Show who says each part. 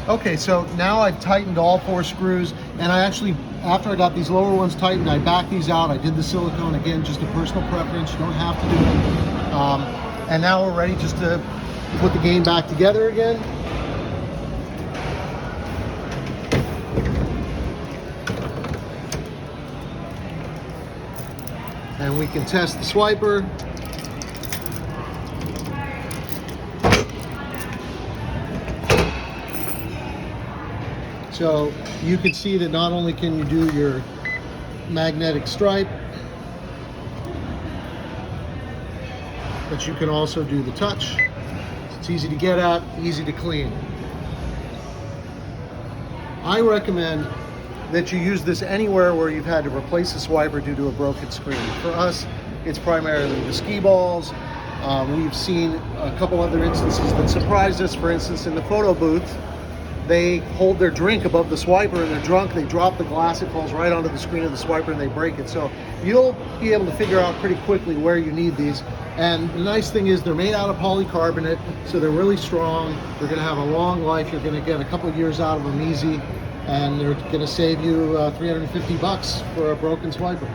Speaker 1: Okay, so now I've tightened all 4 screws, and I actually, after I got these lower ones tightened, I backed these out. I did the silicone, again, just a personal preference. You don't have to do it. And now we're ready just to put the game back together again. And we can test the swiper. So you can see that not only can you do your magnetic stripe, but you can also do the touch. It's easy to get at, easy to clean. I recommend that you use this anywhere where you've had to replace a swiper due to a broken screen. For us, it's primarily the skee balls. We've seen a couple other instances that surprised us. For instance, in the photo booth, they hold their drink above the swiper and they're drunk, they drop the glass, it falls right onto the screen of the swiper and they break it. So you'll be able to figure out pretty quickly where you need these. And the nice thing is they're made out of polycarbonate, so they're really strong. They're gonna have a long life. You're gonna get a couple of years out of them easy, and they're gonna save you $350 for a broken swiper.